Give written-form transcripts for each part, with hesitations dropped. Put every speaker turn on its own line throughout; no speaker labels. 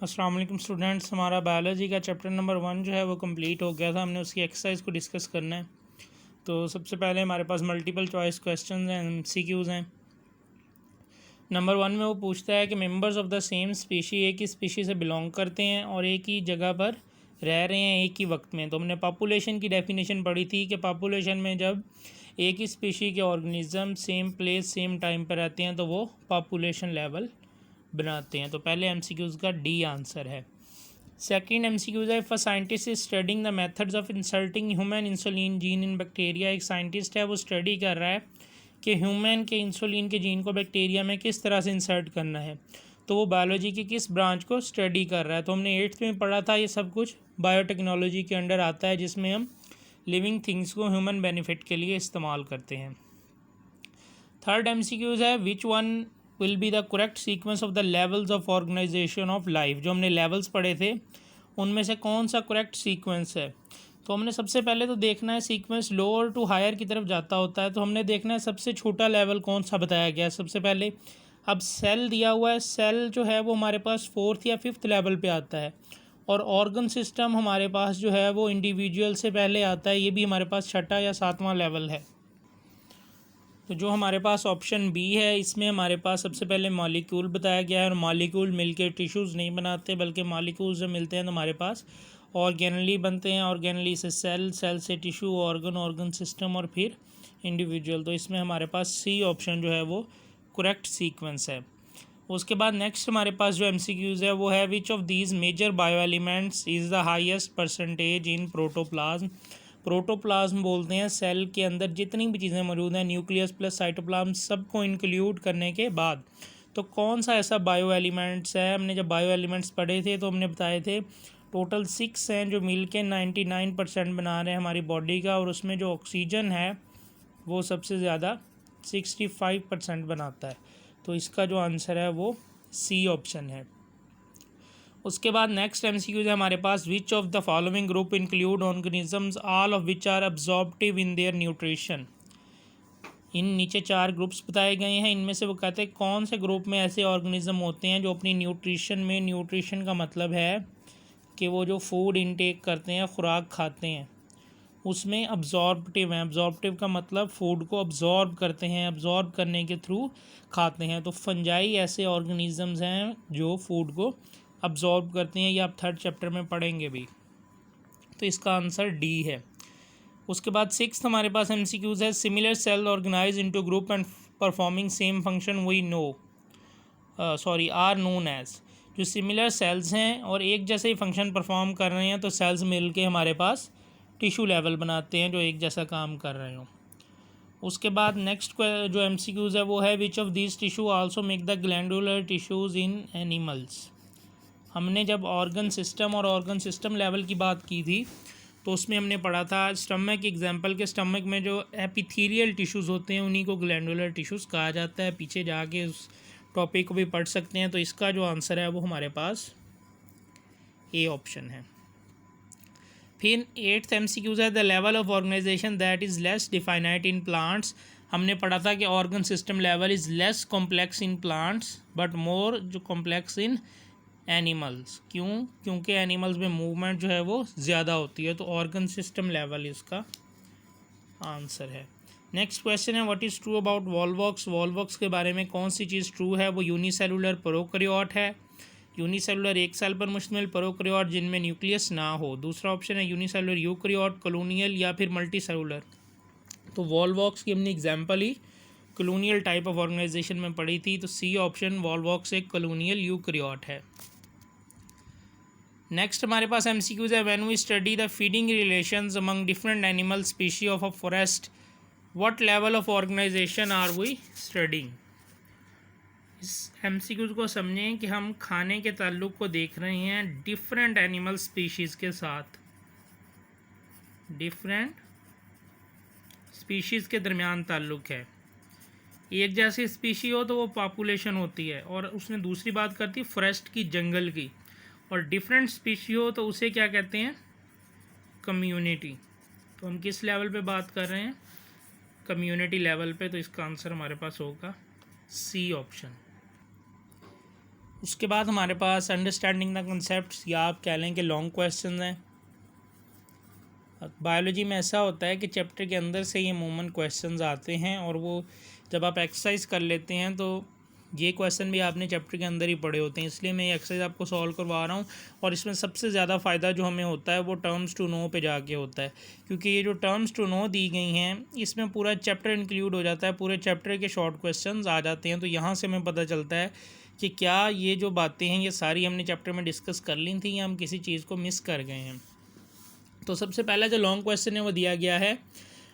अस्सलाम वालेकुम स्टूडेंट्स, हमारा बायोलॉजी का चैप्टर नंबर 1 जो है वो कंप्लीट हो गया था। हमने उसकी एक्सरसाइज को डिस्कस करना है। तो सबसे पहले हमारे पास मल्टीपल चॉइस क्वेश्चन हैं, MCQs हैं। नंबर 1 में वो पूछता है कि members of the same species एक ही स्पीशी से बिलोंग करते हैं और एक ही जगह पर रह रहे हैं एक ही वक्त में। तो हमने पॉपुलेशन की डेफिनेशन पढ़ी थी कि पॉपुलेशन में जब एक ही स्पीशी के organism same place same time पर रहते हैं तो वो पॉपुलेशन लेवल बनाते हैं। तो पहले MCQs का डी आंसर है। सेकेंड MCQs है, if a scientist is studying the methods of inserting human insulin gene in bacteria. एक साइंटिस्ट है वो स्टडी कर रहा है कि ह्यूमन के इंसुलिन के जीन को बैक्टीरिया में किस तरह से इंसर्ट करना है। तो वो बायोलॉजी की किस ब्रांच को स्टडी कर रहा है। तो हमने 8th में पढ़ा था, ये सब कुछ बायोटेक्नोलॉजी के अंडर आता है, जिसमें हम लिविंग थिंग्स को ह्यूमन बेनिफिट के लिए इस्तेमाल करते हैं। थर्ड MCQs है, which one will be the correct sequence of the levels of organization of life. जो हमने लेवल्स पढ़े थे उनमें से कौन सा करेक्ट सीक्वेंस है। तो हमने सबसे पहले तो देखना है सीक्वेंस लोअर टू हायर की तरफ जाता होता है। तो हमने देखना है सबसे छोटा लेवल कौन सा बताया गया है सबसे पहले। अब सेल दिया हुआ है, सेल जो है वो हमारे पास 4th या 5th लेवल पे आता है, और ऑर्गन सिस्टम हमारे पास जो है वो इंडिविजुअल से पहले आता है, ये भी हमारे पास 6ठा या 7वां लेवल है। तो जो हमारे पास ऑप्शन बी है, इसमें हमारे पास सबसे पहले मॉलिक्यूल बताया गया है, और मॉलिक्यूल मिलके टिश्यूज़ नहीं बनाते, बल्कि मॉलिक्यूल जब मिलते हैं तो हमारे पास ऑर्गेनली बनते हैं, ऑर्गेनली से सेल, सेल से टिश्यू, ऑर्गन, ऑर्गन सिस्टम और फिर इंडिविजुअल। तो इसमें हमारे पास सी ऑप्शन जो है वो करेक्ट सीक्वेंस है। उसके बाद नेक्स्ट हमारे पास जो MCQs है वो है, which of these major bio elements is the highest percentage in protoplasm. Protoplasm बोलते हैं सेल के अंदर जितनी भी चीज़ें मौजूद हैं, न्यूक्लियस प्लस साइटोप्लाज्म, सबको इंक्लूड करने के बाद तो कौन सा ऐसा बायो एलिमेंट्स है। हमने जब बायो एलिमेंट्स पढ़े थे तो हमने बताए थे टोटल 6 हैं जो मिल के 99% बना रहे हैं हमारी बॉडी का, और उसमें जो ऑक्सीजन है वो सबसे ज़्यादा 65% बनाता है। तो इसका जो आंसर है वो सी ऑप्शन है। उसके बाद नेक्स्ट MCQ है हमारे पास, which of the following group include organisms all of which are absorptive in their nutrition. इन नीचे 4 ग्रुप्स बताए गए हैं, इनमें से वो कहते हैं कौन से ग्रुप में ऐसे ऑर्गेनिज्म होते हैं जो अपनी न्यूट्रिशन में, न्यूट्रिशन का मतलब है कि वो जो फूड इनटेक करते हैं, खुराक खाते हैं, उसमें अब्जॉर्प्टिव हैं। अब्जॉर्प्टिव का मतलब फूड को अब्जॉर्ब करते हैं, अब्जॉर्ब करने के थ्रू खाते हैं। तो फंजाई ऐसे ऑर्गेनिजम्स हैं जो फूड को अब्जॉर्ब करते हैं, ये आप 3rd चैप्टर में पढ़ेंगे भी। तो इसका आंसर डी है। उसके बाद 6th हमारे पास MCQs है, similar cell organize into group and performing same function we know are known as. जो सिमिलर सेल्स हैं और एक जैसे ही फंक्शन परफॉर्म कर रहे हैं तो सेल्स मिल के हमारे पास टिश्यू लेवल बनाते हैं जो एक जैसा काम कर रहे हों। उसके बाद नेक्स्ट जो MCQs है वो है, which of these tissue also make the glandular tissues in animals. हमने जब ऑर्गन सिस्टम और ऑर्गन सिस्टम लेवल की बात की थी तो उसमें हमने पढ़ा था स्टमक एग्जाम्पल के, स्टमक में जो एपिथेलियल टिश्यूज़ होते हैं उन्हीं को ग्लैंडुलर टिश्यूज़ कहा जाता है। पीछे जाके उस टॉपिक को भी पढ़ सकते हैं। तो इसका जो आंसर है वो हमारे पास ए ऑप्शन है। फिर 8th MCQs है, the level of organization that is less definite in plants. हमने पढ़ा था कि organ system level is less complex in plants but more जो कॉम्प्लेक्स इन एनिमल्स। क्योंकि एनिमल्स में मूवमेंट जो है वो ज़्यादा होती है। तो ऑर्गन सिस्टम लेवल इसका आंसर है। नेक्स्ट क्वेश्चन है, what is true about Volvox. Volvox के बारे में कौन सी चीज़ ट्रू है। वो यूनिसेलुलर प्रोकैरियोट है। यूनिसेलुलर एक सेल पर मुश्तमिल प्रोकैरियोट जिनमें न्यूक्लियस ना हो। दूसरा ऑप्शन है यूनिसेलुलर यूकैरियोट, कॉलोनियल या फिर मल्टी सेलुलर। तो वॉल्वॉक्स की हमने एग्जाम्पल ही कॉलोनियल टाइप ऑफ ऑर्गेनाइजेशन में पढ़ी थी। तो सी ऑप्शन वॉल्वॉक्स एक कॉलोनियल यूकैरियोट है। नेक्स्ट हमारे पास MCQs है, when we study the feeding relations among different animal species of a forest what level of organization are we studying. इस MCQs को समझें कि हम खाने के ताल्लुक़ को देख रहे हैं डिफरेंट एनिमल स्पीशीज़ के साथ, डिफरेंट स्पीशीज़ के दरमियान ताल्लुक़ है। एक जैसी स्पीशी हो तो वो पॉपुलेशन होती है, और उसने दूसरी बात करती फॉरेस्ट की, जंगल की। और डिफरेंट स्पीशी हो तो उसे क्या कहते हैं, कम्युनिटी। तो हम किस लेवल पे बात कर रहे हैं, कम्युनिटी लेवल पे। तो इसका आंसर हमारे पास होगा सी ऑप्शन। उसके बाद हमारे पास अंडरस्टैंडिंग द कंसेप्ट या आप कह लें कि लॉन्ग क्वेश्चन हैं। बायोलॉजी में ऐसा होता है कि चैप्टर के अंदर से ये अमूमन क्वेश्चंस आते हैं और वो जब आप एक्सरसाइज कर लेते हैं तो ये क्वेश्चन भी आपने चैप्टर के अंदर ही पढ़े होते हैं, इसलिए मैं ये एक्सरसाइज आपको सॉल्व करवा रहा हूँ। और इसमें सबसे ज़्यादा फ़ायदा जो हमें होता है वो टर्म्स टू नो पे जाके होता है, क्योंकि ये जो टर्म्स टू नो दी गई हैं इसमें पूरा चैप्टर इंक्लूड हो जाता है, पूरे चैप्टर के शॉर्ट क्वेश्चंस आ जाते हैं। तो यहाँ से हमें पता चलता है कि क्या ये जो बातें हैं ये सारी हमने चैप्टर में डिस्कस कर ली थी या हम किसी चीज़ को मिस कर गए हैं। तो सबसे पहला जो लॉन्ग क्वेश्चन है वो दिया गया है,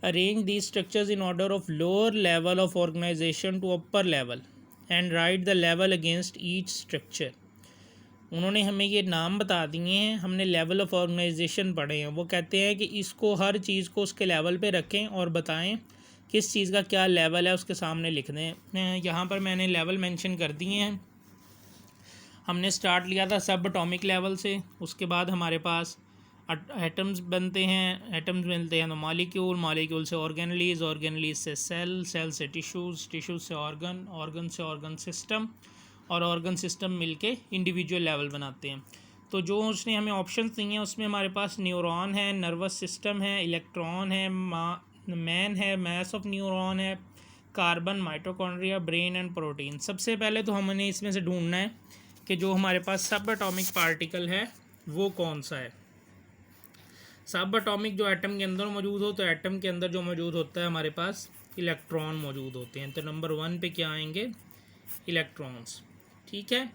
arrange the structures in order of lower level of organization to upper level and write the level against each structure. उन्होंने हमें ये नाम बता दिए हैं, हमने लेवल ऑफ ऑर्गेनाइजेशन पढ़े हैं। वो कहते हैं कि इसको हर चीज़ को उसके लेवल पे रखें और बताएं किस चीज़ का क्या लेवल है, उसके सामने लिख दें। यहाँ पर मैंने लेवल मेंशन कर दिए हैं। हमने स्टार्ट लिया था सब एटॉमिक लेवल से, उसके बाद हमारे पास एटम्स बनते हैं, एटम्स मिलते हैं तो मॉलिक्यूल, मॉलिक्यूल से ऑर्गेनलीज, ऑर्गेनलीज से सेल, सेल से टिश्यूज़, टिश्यूज़ से ऑर्गन, ऑर्गन से ऑर्गन सिस्टम, और ऑर्गन सिस्टम मिलके इंडिविजुअल लेवल बनाते हैं। तो जो उसने हमें ऑप्शंस दिए हैं उसमें हमारे पास न्यूरॉन है, नर्वस सिस्टम है, इलेक्ट्रॉन है, मैन है, मैस ऑफ न्यूरॉन है, carbon, mitochondria, brain and protein. सबसे पहले तो हमने इसमें से ढूंढना है कि जो हमारे पास सब एटॉमिक पार्टिकल है वो कौन सा है। सब एटॉमिक जो एटम के अंदर मौजूद हो, तो एटम के अंदर जो मौजूद होता है हमारे पास इलेक्ट्रॉन मौजूद होते हैं। तो नंबर 1 पे क्या आएंगे, इलेक्ट्रॉन्स। ठीक है,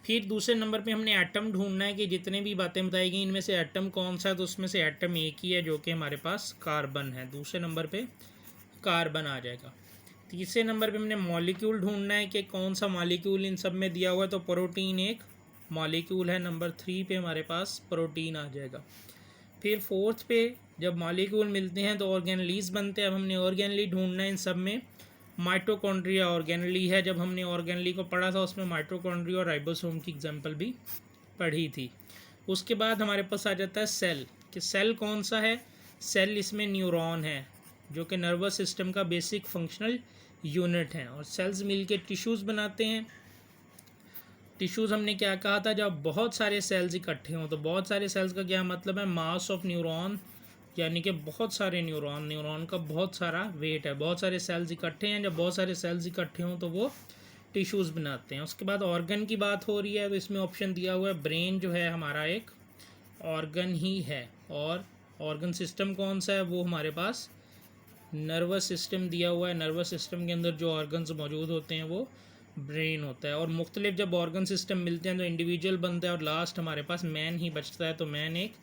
फिर दूसरे नंबर पे हमने एटम ढूंढना है कि जितने भी बातें बताई गई इनमें से एटम कौन सा है, तो उसमें से एटम एक ही है जो कि हमारे पास कार्बन है। दूसरे नंबर पे कार्बन आ जाएगा। तीसरे नंबर पे हमने मॉलिक्यूल ढूंढना है कि कौन सा मॉलिक्यूल इन सब में दिया हुआ है, तो प्रोटीन एक मॉलिक्यूल है। नंबर 3 पे हमारे पास प्रोटीन आ जाएगा। फिर फोर्थ पे जब मॉलिक्यूल मिलते हैं तो ऑर्गेनलीज बनते हैं। अब हमने ऑर्गेनली ढूंढना है इन सब में, माइटोकॉन्ड्रिया ऑर्गेनली है। जब हमने ऑर्गेनली को पढ़ा था उसमें माइटोकॉन्ड्रिया और राइबोसोम की एग्जांपल भी पढ़ी थी। उसके बाद हमारे पास आ जाता है सेल, कि सेल कौन सा है। सेल इसमें न्यूरॉन है जो कि नर्वस सिस्टम का बेसिक फंक्शनल यूनिट है, और सेल्स मिलके टिश्यूज़ बनाते हैं। टिश्यूज़ हमने क्या कहा था, जब बहुत सारे सेल्स इकट्ठे हों, तो बहुत सारे सेल्स का क्या मतलब है, मास ऑफ न्यूरॉन, यानी कि बहुत सारे न्यूरॉन, न्यूरॉन का बहुत सारा वेट है। बहुत सारे सेल्स इकट्ठे हैं, जब बहुत सारे सेल्स इकट्ठे हों तो वो टिश्यूज़ बनाते हैं। उसके बाद ऑर्गन की बात हो रही है, तो इसमें ऑप्शन दिया हुआ है ब्रेन जो है हमारा एक ऑर्गन ही है, और ऑर्गन सिस्टम कौन सा है, वो हमारे पास नर्वस सिस्टम दिया हुआ है। नर्वस सिस्टम के अंदर जो ऑर्गन्स मौजूद होते हैं वो ब्रेन होता है। और मुख्तलिफ जब ऑर्गन सिस्टम मिलते हैं तो इंडिविजुअल बनता है, और लास्ट हमारे पास मैन ही बचता है, तो मैन एक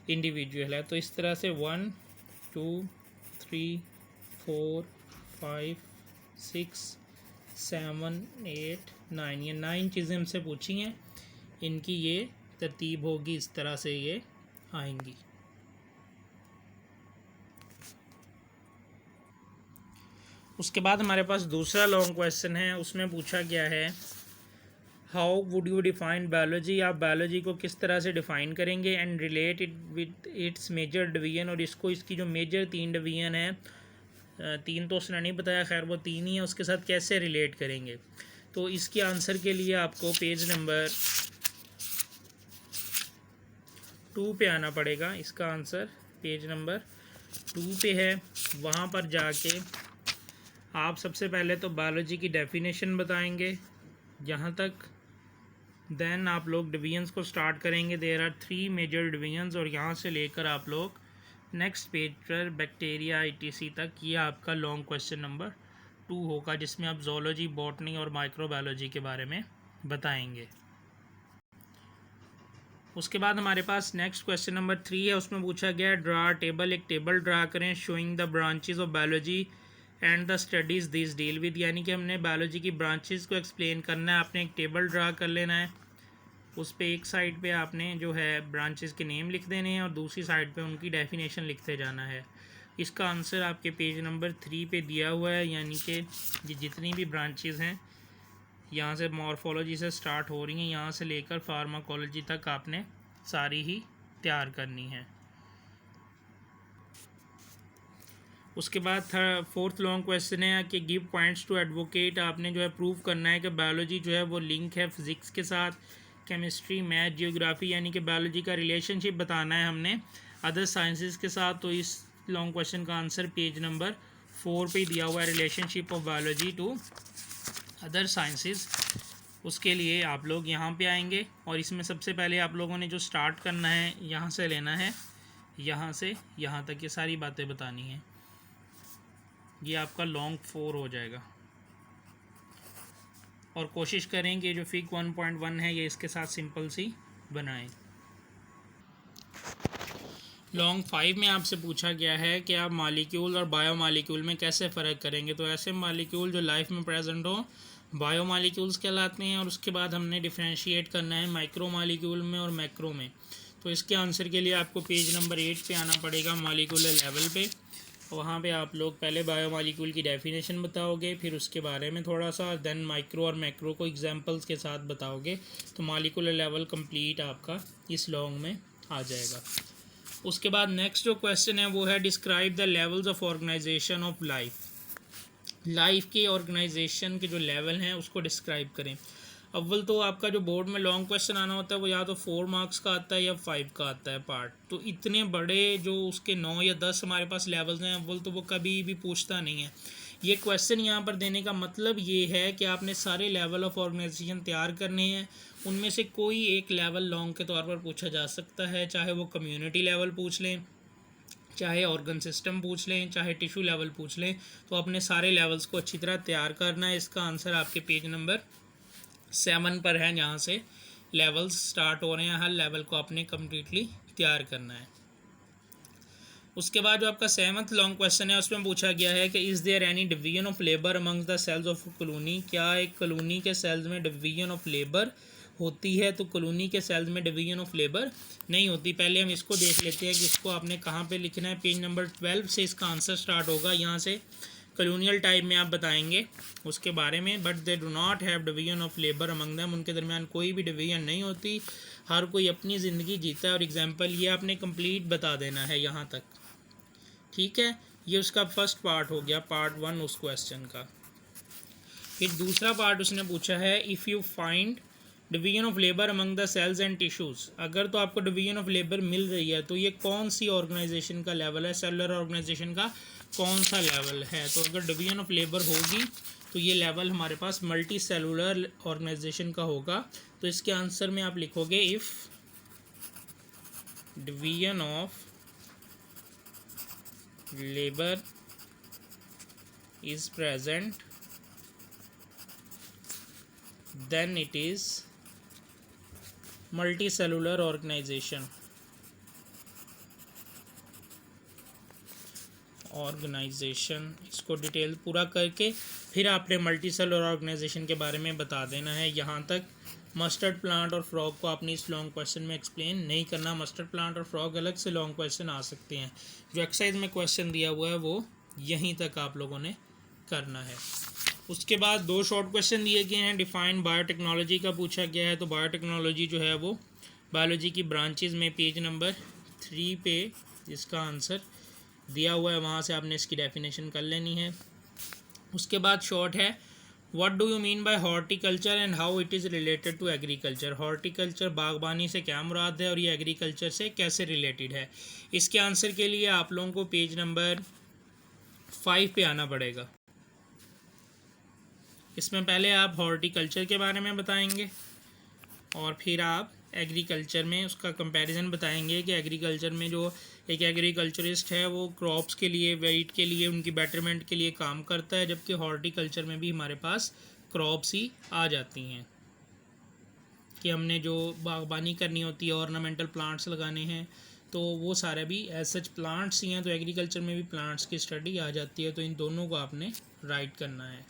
इंडिविजुअल है। तो इस तरह से 1 2 3 4 5 6 7 8 9, ये 9 चीज़ें हमसे पूछी हैं, इनकी ये तरतीब होगी, इस तरह से ये आएंगी। उसके बाद हमारे पास दूसरा लॉन्ग क्वेश्चन है, उसमें पूछा गया है how would you define biology, आप बायोलॉजी को किस तरह से डिफ़ाइन करेंगे, and relate it with its major division, और इसको इसकी जो मेजर 3 डिवीजन है, 3 तो उसने नहीं बताया, खैर वो 3 ही है, उसके साथ कैसे रिलेट करेंगे। तो इसके आंसर के लिए आपको पेज नंबर 2 पे आना पड़ेगा। इसका आंसर पेज नंबर 2 पे है। वहाँ पर जाके आप सबसे पहले तो बायोलॉजी की डेफिनेशन बताएंगे जहाँ तक, देन आप लोग डिवीजन्स को स्टार्ट करेंगे। देयर आर 3 मेजर डिवीजन्स, और यहाँ से लेकर आप लोग नेक्स्ट पेज पर बैक्टीरिया ITC तक, ये आपका लॉन्ग क्वेश्चन नंबर 2 होगा, जिसमें आप ज़ूलॉजी, बॉटनी और माइक्रोबायोलॉजी के बारे में बताएंगे। उसके बाद हमारे पास नेक्स्ट क्वेश्चन नंबर 3 है, उसमें पूछा गया है ड्रा टेबल, एक टेबल ड्रा करें showing the branches of biology and the studies this deal with, यानी कि हमने बायोलॉजी की ब्रांचेस को एक्सप्लेन करना है। आपने एक टेबल ड्रा कर लेना है, उस पर एक साइड पे आपने जो है ब्रांचेस के नेम लिख देने हैं और दूसरी साइड पे उनकी डेफिनेशन लिखते जाना है। इसका आंसर आपके पेज नंबर 3 पे दिया हुआ है, यानी कि ये जितनी भी ब्रांचेस हैं यहाँ से मॉर्फोलॉजी से स्टार्ट हो रही हैं, यहाँ से लेकर फार्माकोलॉजी तक आपने सारी ही तैयार करनी है। उसके बाद फोर्थ लॉन्ग क्वेश्चन है कि गिव पॉइंट्स टू एडवोकेट। आपने जो है प्रूव करना है कि बायोलॉजी जो है वो लिंक है फिज़िक्स के साथ, केमिस्ट्री, मैथ, जियोग्राफी, यानी कि बायोलॉजी का रिलेशनशिप बताना है हमने अदर साइंसेस के साथ। तो इस लॉन्ग क्वेश्चन का आंसर पेज नंबर 4 पे दिया हुआ है, relationship of biology to other sciences. उसके लिए आप लोग यहाँ पे आएंगे और इसमें सबसे पहले आप लोगों ने जो स्टार्ट करना है यहाँ से लेना है, यहाँ से यहाँ तक ये सारी बातें बतानी हैं। ये आपका लॉन्ग 4 हो जाएगा और कोशिश करें कि जो फिग 1.1 है ये इसके साथ सिंपल सी बनाएं। लॉन्ग 5 में आपसे पूछा गया है कि आप मॉलिक्यूल और बायो मॉलिक्यूल में कैसे फ़र्क करेंगे। तो ऐसे मॉलिक्यूल जो लाइफ में प्रेजेंट हो बायो मॉलिक्यूल्स कहलाते हैं, और उसके बाद हमने डिफ्रेंशिएट करना है माइक्रो मॉलिक्यूल में और मैक्रो में। तो इसके आंसर के लिए आपको पेज नंबर 8 पे आना पड़ेगा, मॉलिक्यूलर लेवल पे। वहाँ पे आप लोग पहले बायो मॉलिक्यूल की डेफिनेशन बताओगे, फिर उसके बारे में थोड़ा सा, देन माइक्रो और मैक्रो को एग्जांपल्स के साथ बताओगे। तो मॉलिक्यूलर लेवल कंप्लीट आपका इस लॉन्ग में आ जाएगा। उसके बाद नेक्स्ट जो क्वेश्चन है वो है describe the levels of organization of life. Life के ऑर्गेनाइजेशन के जो लेवल हैं उसको डिस्क्राइब करें। अव्वल तो आपका जो बोर्ड में लॉन्ग क्वेश्चन आना होता है वो या तो 4 मार्क्स का आता है या 5 का आता है पार्ट। तो इतने बड़े जो उसके 9 या 10 हमारे पास लेवल्स हैं अव्वल तो वो कभी भी पूछता नहीं है। ये क्वेश्चन यहाँ पर देने का मतलब ये है कि आपने सारे लेवल ऑफ ऑर्गेनाइजेशन तैयार करने हैं, उनमें से कोई एक लेवल लॉन्ग के तौर पर पूछा जा सकता है, चाहे वो कम्युनिटी लेवल पूछ लें, चाहे ऑर्गन सिस्टम पूछ लें, चाहे टिश्यू लेवल पूछ लें। तो अपने सारे लेवल्स को अच्छी तरह तैयार करना है। इसका आंसर आपके पेज नंबर 7 पर है, जहाँ से लेवल्स स्टार्ट हो रहे हैं। हर लेवल को आपने कम्प्लीटली तैयार करना है। उसके बाद जो आपका 7th लॉन्ग क्वेश्चन है उसमें पूछा गया है कि is there any division of labour amongst the cells of colony. क्या एक कॉलोनी के सेल्स में डिवीजन ऑफ लेबर होती है? तो कॉलोनी के सेल्स में डिवीजन ऑफ लेबर नहीं होती। पहले हम इसको देख लेते हैं कि इसको आपने कहाँ पे लिखना है। पेज नंबर 12 से इसका आंसर स्टार्ट होगा। यहाँ से कॉलोनियल टाइप में आप बताएंगे उसके बारे में। But they do not have division of labour among them. उनके दरमियान कोई भी डिवीजन नहीं होती, हर कोई अपनी ज़िंदगी जीता है। और एग्जाम्पल ये आपने कंप्लीट बता देना है यहाँ तक, ठीक है। ये उसका फर्स्ट पार्ट हो गया, पार्ट 1 उस क्वेश्चन का। फिर दूसरा पार्ट उसने पूछा है if you find division of labour among the cells and tissues. अगर तो आपको डिवीजन ऑफ लेबर मिल रही है तो ये कौन सी ऑर्गेनाइजेशन का लेवल है, सेलुलर ऑर्गेनाइजेशन का कौन सा लेवल है। तो अगर डिवीजन ऑफ लेबर होगी तो ये लेवल हमारे पास मल्टी सेलुलर ऑर्गेनाइजेशन का होगा। तो इसके आंसर में आप लिखोगे if division of labor is present then it is multicellular organization। इसको डिटेल पूरा करके फिर आपने मल्टी सेलुलर ऑर्गेनाइजेशन के बारे में बता देना है। यहाँ तक मस्टर्ड प्लांट और फ्रॉग को आपने इस लॉन्ग क्वेश्चन में एक्सप्लेन नहीं करना। मस्टर्ड प्लांट और फ्रॉग अलग से लॉन्ग क्वेश्चन आ सकते हैं। जो एक्सरसाइज में क्वेश्चन दिया हुआ है वो यहीं तक आप लोगों ने करना है। उसके बाद 2 शॉर्ट क्वेश्चन दिए गए हैं। डिफाइन बायोटेक्नोलॉजी का पूछा गया है। तो बायोटेक्नोलॉजी जो है वो बायोलॉजी की ब्रांचेस में पेज नंबर 3 पे इसका आंसर दिया हुआ है, वहाँ से आपने इसकी डेफिनेशन कर लेनी है। उसके बाद शॉर्ट है what do you mean by horticulture and how it is related to agriculture. Horticulture बागबानी से क्या मुराद है और ये एग्रीकल्चर से कैसे रिलेटेड है। इसके आंसर के लिए आप लोगों को पेज नंबर 5 पे आना पड़ेगा। इसमें पहले आप हॉर्टिकल्चर के बारे में बताएंगे और फिर आप एग्रीकल्चर में उसका कंपैरिजन बताएंगे कि एग्रीकल्चर में जो एक एग्रीकल्चरिस्ट है वो क्रॉप्स के लिए, वेट के लिए, उनकी बेटरमेंट के लिए काम करता है, जबकि हॉर्टिकल्चर में भी हमारे पास क्रॉप्स ही आ जाती हैं कि हमने जो बागबानी करनी होती है, ऑर्नामेंटल प्लांट्स लगाने हैं, तो वो सारे भी एज सच प्लांट्स ही हैं। तो एग्रीकल्चर में भी प्लांट्स की स्टडी आ जाती है। तो इन दोनों को आपने राइट करना है।